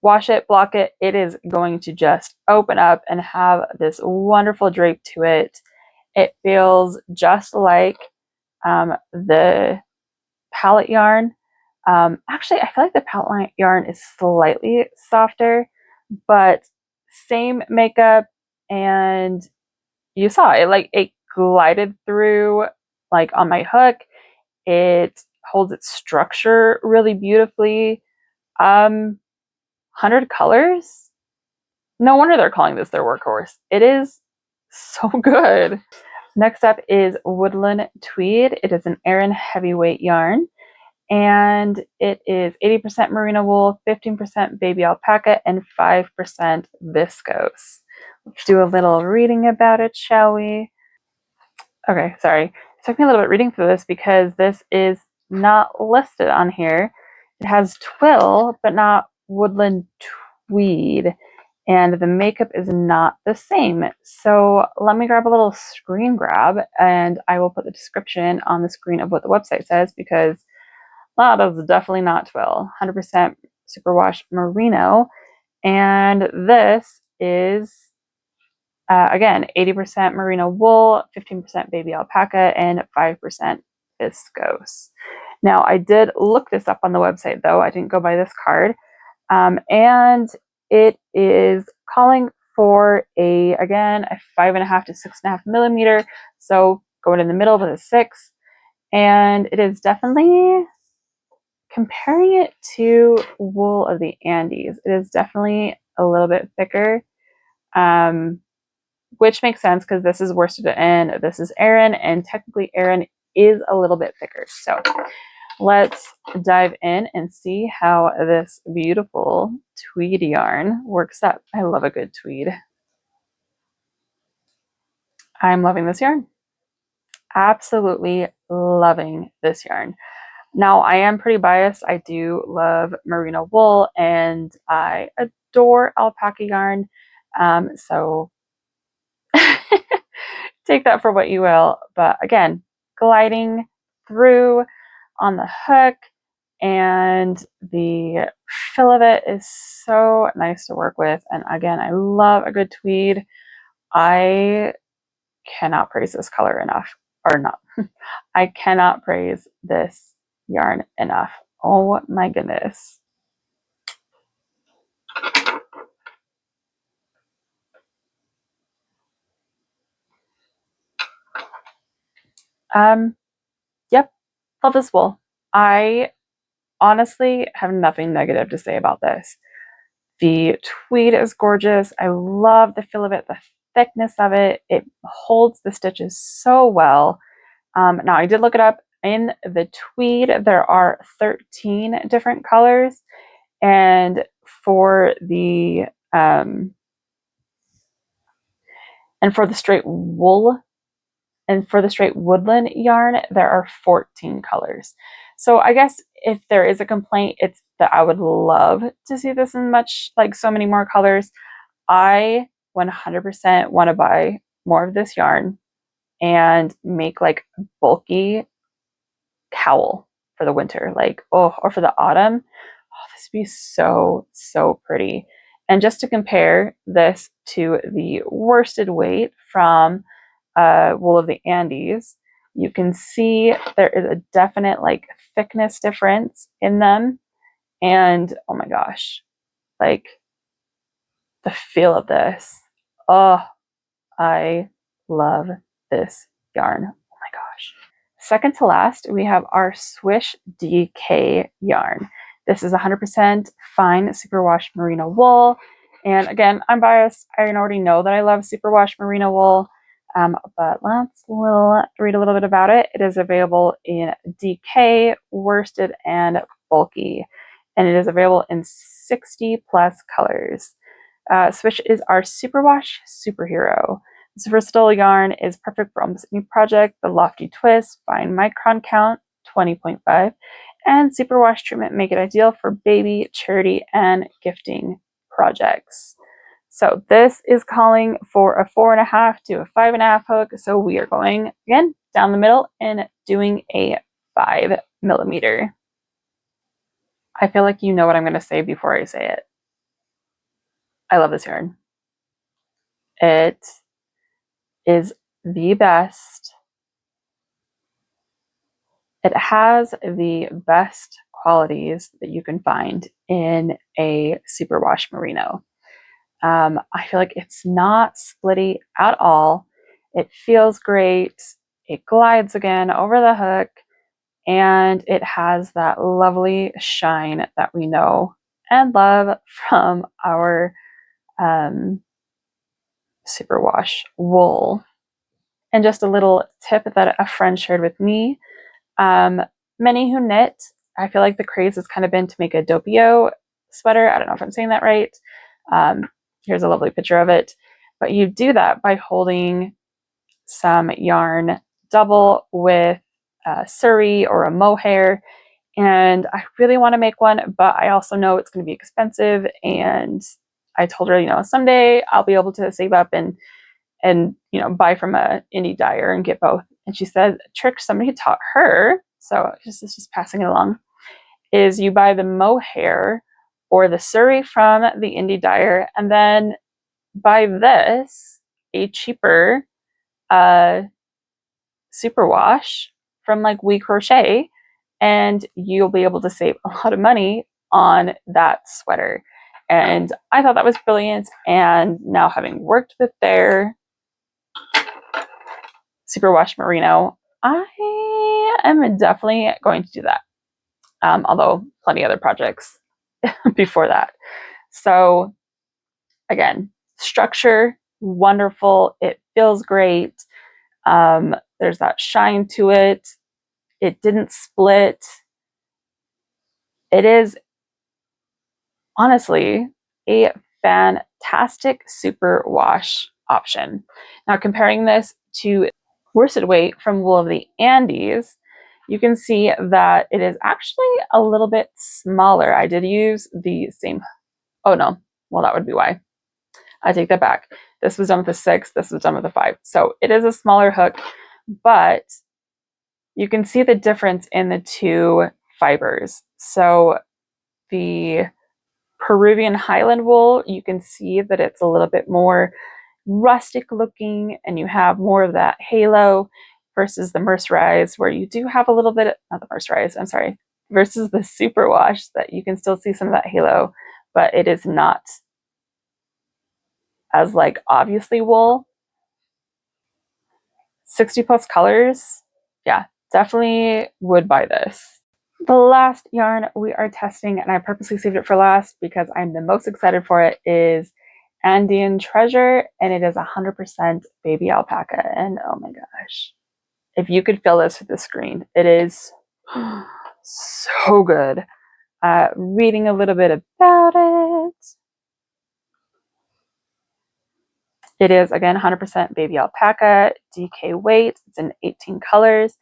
wash it, block it, it is going to just open up and have this wonderful drape to it. It feels just like the palette yarn. Actually, I feel like the palette yarn is slightly softer, but same makeup, and you saw it, like it glided through like on my hook. It holds its structure really beautifully. 100 colors. No wonder they're calling this their workhorse. It is so good. Next up is Woodland Tweed. It is an Aran heavyweight yarn, and it is 80% merino wool, 15% baby alpaca, and 5% viscose. Let's do a little reading about it, shall we? Okay, sorry. It took me a little bit reading through this because this is not listed on here. It has twill, but not Woodland Tweed, and the makeup is not the same. So let me grab a little screen grab, and I will put the description on the screen of what the website says, because that is definitely not twill. 100% superwash merino, and this is again 80% merino wool, 15% baby alpaca, and 5% viscose. Now, I did look this up on the website, though. I didn't go by this card. And it is calling for again, a 5.5 to 6.5mm. So going in the middle with a 6. And it is definitely, comparing it to wool of the Andes, it is definitely a little bit thicker. Which makes sense because this is worsted and this is Aran, and technically Aran is a little bit thicker. So let's dive in and see how this beautiful tweed yarn works up. I love a good tweed. I'm loving this yarn. Absolutely loving this yarn. Now, I am pretty biased. I do love merino wool and I adore alpaca yarn. So take that for what you will. But again, gliding through on the hook, and the feel of it is so nice to work with. And again, I love a good tweed. I cannot praise this color enough, or not. I cannot praise this yarn enough. Oh my goodness. Yep, love this wool. I honestly have nothing negative to say about this. The tweed is gorgeous. I love the feel of it, the thickness of it. It holds the stitches so well. Now, I did look it up. In the tweed, there are 13 different colors. And for the and for the straight wool and for the straight woodland yarn, there are 14 colors. So I guess if there is a complaint, it's that I would love to see this in so many more colors. I 100% want to buy more of this yarn and make like bulky cowl for the winter, or for the autumn. Oh, this would be so, so pretty. And just to compare this to the worsted weight from wool of the Andes, you can see there is a definite thickness difference in them. And oh my gosh, like the feel of this. Oh, I love this yarn. Oh my gosh. Second to last, we have our Swish DK yarn. This is 100% fine superwash merino wool. And again, I'm biased. I already know that I love superwash merino wool, but let's read a little bit about it. It is available in DK, worsted, and bulky, and it is available in 60 plus colors. Swish is our superwash superhero. This versatile yarn is perfect for almost any project. The lofty twist, fine micron count, 20.5, and superwash treatment make it ideal for baby, charity, and gifting projects. So this is calling for a 4.5 to a 5.5 hook. So we are going again down the middle and doing a 5mm. I feel like you know what I'm going to say before I say it. I love this yarn. It is the best. It has the best qualities that you can find in a superwash merino. I feel like it's not splitty at all. It feels great. It glides again over the hook, and it has that lovely shine that we know and love from our superwash wool. And just a little tip that a friend shared with me. Many who knit, I feel like the craze has kind of been to make a doppio sweater. I don't know if I'm saying that right. Here's a lovely picture of it. But you do that by holding some yarn double with suri or a mohair. And I really want to make one, but I also know it's going to be expensive. And I told her, someday I'll be able to save up and buy from a indie dyer and get both. And she said a trick somebody taught her, so just passing it along, is you buy the mohair or the suri from the indie dyer and then buy this, a cheaper superwash from WeCrochet, and you'll be able to save a lot of money on that sweater. And I thought that was brilliant, and now having worked with their superwash merino, I am definitely going to do that. Although plenty other projects before that. So again, structure, wonderful. It feels great. There's that shine to it. It didn't split. It is honestly a fantastic super wash option. Now comparing this to worsted weight from wool of the Andes, you can see that it is actually a little bit smaller. I did use the same, oh no, well that would be why. I take that back. This was done with a 6, this was done with a 5. So it is a smaller hook, but you can see the difference in the two fibers. So the Peruvian Highland wool, you can see that it's a little bit more rustic looking and you have more of that halo versus the mercerized, where you do have a little bit, not the mercerized, I'm sorry, versus the superwash, that you can still see some of that halo, but it is not as obviously wool. 60 plus colors. Yeah, definitely would buy this. The last yarn we are testing, and I purposely saved it for last because I'm the most excited for it, is Andean Treasure, and it is 100% baby alpaca. And oh my gosh, if you could feel this with the screen, it is so good. Reading a little bit about It is, again, 100% baby alpaca, DK weight. It's in 18 colors.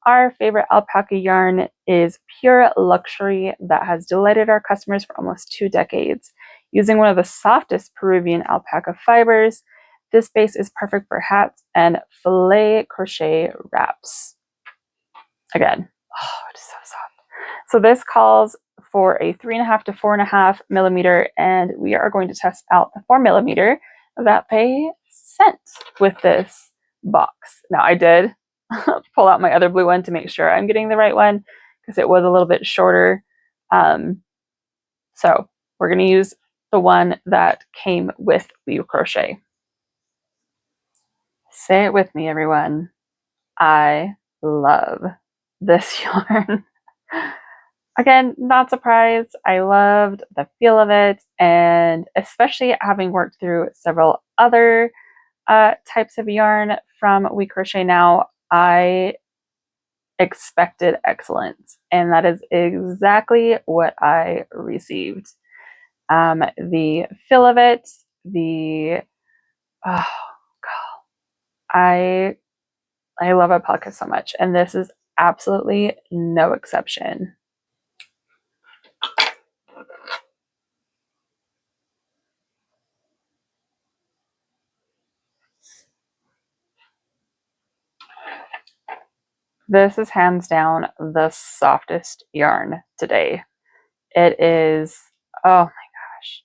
Our favorite alpaca yarn is Pure Luxury that has delighted our customers for almost 2 decades. Using one of the softest Peruvian alpaca fibers, this base is perfect for hats and filet crochet wraps. Again, oh, it is so soft. So this calls for a 3.5 to 4.5 millimeter, and we are going to test out the 4 millimeter that they sent with this box. Now I did pull out my other blue one to make sure I'm getting the right one because it was a little bit shorter. So we're going to use the one that came with WeCrochet. Say it with me, everyone. I love this yarn. Again, not surprised. I loved the feel of it, and especially having worked through several other types of yarn from WeCrochet now, I expected excellence, and that is exactly what I received. The feel of it, the oh god, I love alpaca so much, and this is absolutely no exception. This is hands down the softest yarn today. It is, oh my gosh.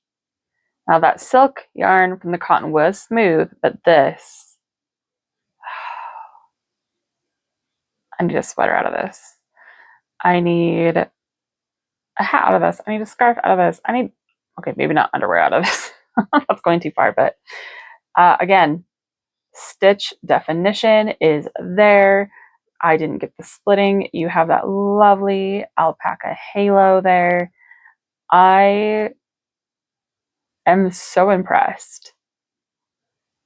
Now that silk yarn from the cotton was smooth, but this, I need a sweater out of this. I need a hat out of this. I need a scarf out of this. I need, okay, maybe not underwear out of this. That's going too far, but again, stitch definition is there. I didn't get the splitting. You have that lovely alpaca halo there. I am so impressed.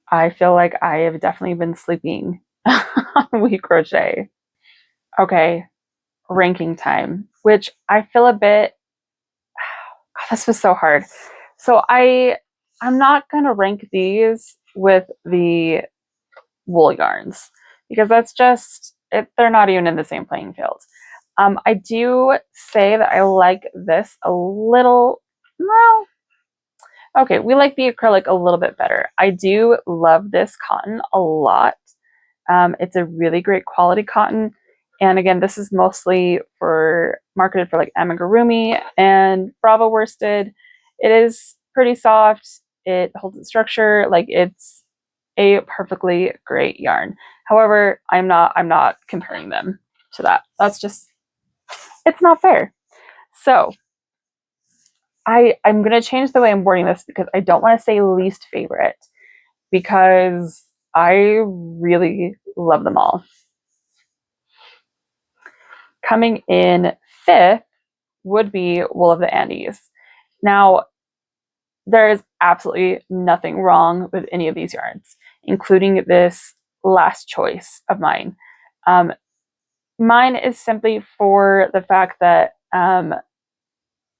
I feel like I have definitely been sleeping on WeCrochet. Okay, ranking time, which I feel a bit, God, this was so hard. So I'm not gonna rank these with the wool yarns because that's just it, they're not even in the same playing field. I do say that I like this a little, well, okay, we like the acrylic a little bit better. I do love this cotton a lot. It's a really great quality cotton. And again, this is mostly for marketed for like amigurumi and Brava Worsted. It is pretty soft. It holds its structure. Like it's a perfectly great yarn. However, I'm not comparing them to that. That's just, it's not fair. So I'm gonna change the way I'm wording this because I don't want to say least favorite because I really love them all. Coming in fifth would be Wool of the Andes. Now, there is absolutely nothing wrong with any of these yarns, including this last choice of mine. Mine is simply for the fact that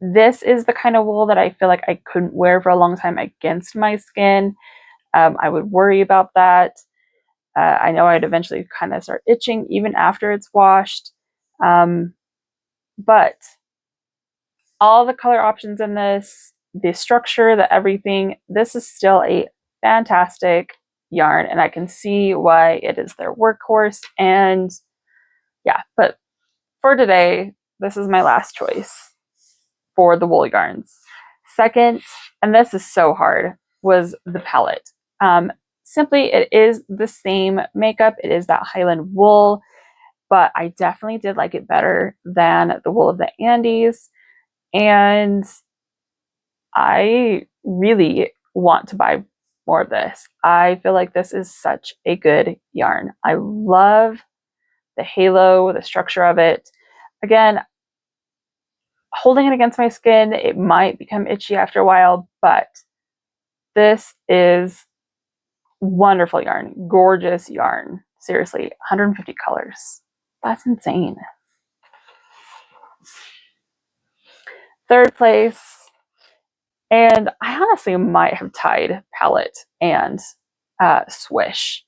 this is the kind of wool that I feel like I couldn't wear for a long time against my skin. I would worry about that. I know I'd eventually kind of start itching even after it's washed. But all the color options in this, the structure, the everything, this is still a fantastic yarn, and I can see why it is their workhorse. And yeah, but for today, this is my last choice for the wool yarns. Second, and this is so hard, was the palette. Simply, it is the same makeup. It is that Highland wool, but I definitely did like it better than the Wool of the Andes. And I really want to buy more of this. I feel like this is such a good yarn. I love the halo, the structure of it. Again, holding it against my skin, it might become itchy after a while, but this is wonderful yarn, gorgeous yarn. Seriously, 150 colors. That's insane. Third place, and I honestly might have tied palette and Swish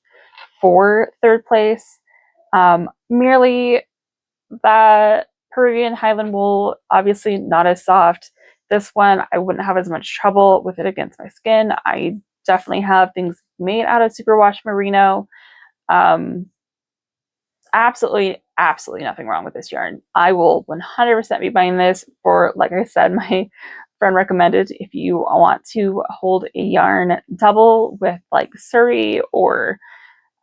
for third place. Merely that Peruvian Highland wool, obviously not as soft. This one, I wouldn't have as much trouble with it against my skin. I definitely have things made out of superwash merino. Absolutely nothing wrong with this yarn. I will 100% be buying this for, like I said, my friend recommended, if you want to hold a yarn double with like Surrey or,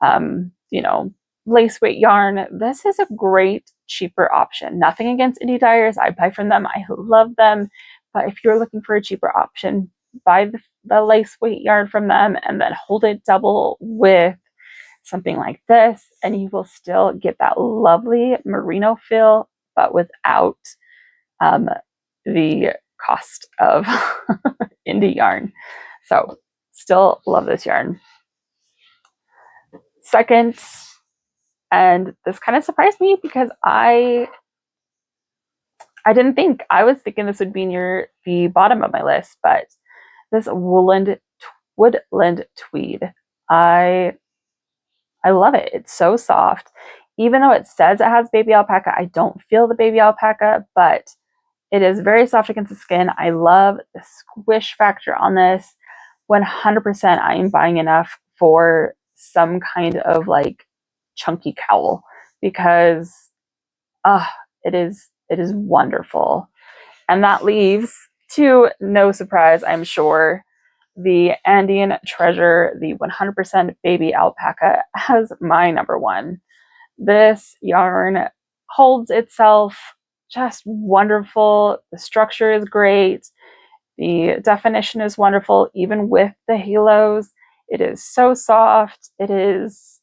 you know, lace weight yarn, this is a great, cheaper option. Nothing against indie dyers. I buy from them. I love them. But if you're looking for a cheaper option, buy the lace weight yarn from them and then hold it double with something like this, and you will still get that lovely merino feel, but without the cost of indie yarn. So still love this yarn. Second, and this kind of surprised me because I didn't think, I was thinking this would be near the bottom of my list, but this Woodland Tweed. I love it. It's so soft. Even though it says it has baby alpaca, I don't feel the baby alpaca, but it is very soft against the skin. I love the squish factor on this. 100% I am buying enough for some kind of like chunky cowl because it is wonderful. And that leaves, to no surprise, I'm sure, the Andean Treasure, the 100% baby alpaca, as my number one. This yarn holds itself just wonderful. The structure is great. The definition is wonderful, even with the halos. It is so soft. It is,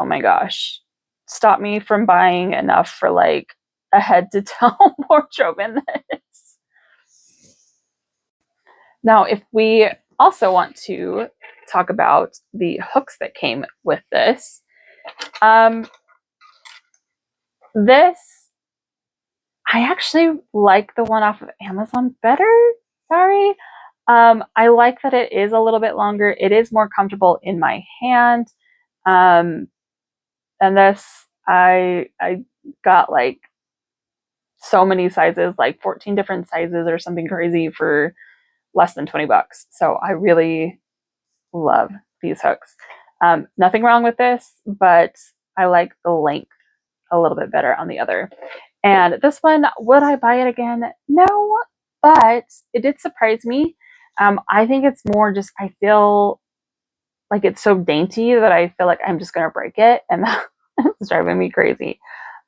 oh my gosh, stop me from buying enough for like a head to toe wardrobe in this. Now, if we also want to talk about the hooks that came with this, this, I actually like the one off of Amazon better. Sorry. I like that it is a little bit longer. It is more comfortable in my hand. And this, I got like so many sizes, like 14 different sizes or something crazy for less than 20 bucks. So I really love these hooks. Nothing wrong with this, but I like the length a little bit better on the other. And this one, would I buy it again? No, but it did surprise me. I think it's more just, I feel like it's so dainty that I feel like I'm just going to break it. And that's driving me crazy.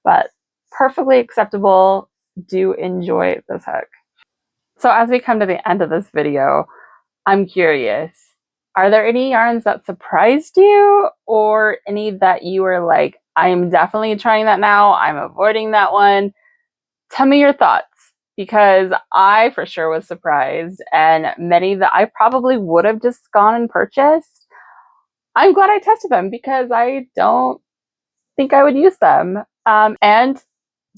But perfectly acceptable. Do enjoy this hook. So as we come to the end of this video, I'm curious, are there any yarns that surprised you or any that you were like, I'm definitely trying that now, I'm avoiding that one? Tell me your thoughts, because I for sure was surprised, and many that I probably would have just gone and purchased, I'm glad I tested them because I don't think I would use them. And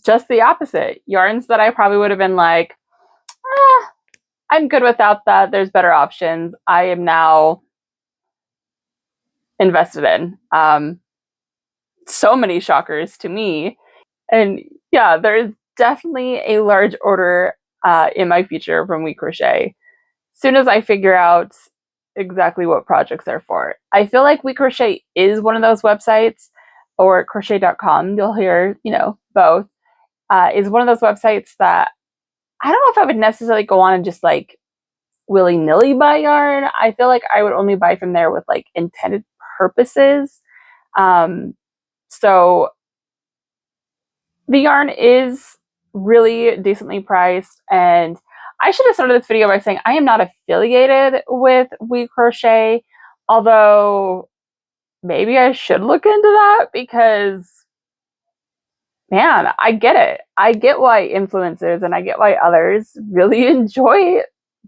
just the opposite, yarns that I probably would have been like, I'm good without that, there's better options, I am now invested in. So many shockers to me. And yeah, there's definitely a large order in my future from WeCrochet. Soon as I figure out exactly what projects they're for. I feel like WeCrochet is one of those websites, or crochet.com, you'll hear, you know, both, is one of those websites that I don't know if I would necessarily go on and just like willy-nilly buy yarn. I feel like I would only buy from there with like intended purposes. So the yarn is really decently priced, and I should have started this video by saying I am not affiliated with WeCrochet, although maybe I should look into that because, man, I get it. I get why influencers and I get why others really enjoy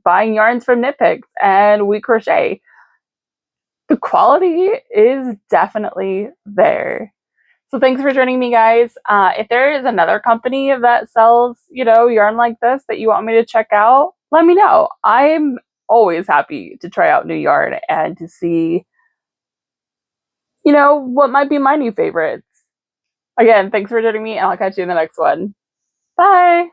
buying yarns from Knit Picks and WeCrochet. The quality is definitely there. So thanks for joining me, guys. If there is another company that sells, you know, yarn like this that you want me to check out, let me know. I'm always happy to try out new yarn and to see you know, what might be my new favorites. Again, thanks for joining me, and I'll catch you in the next one. Bye!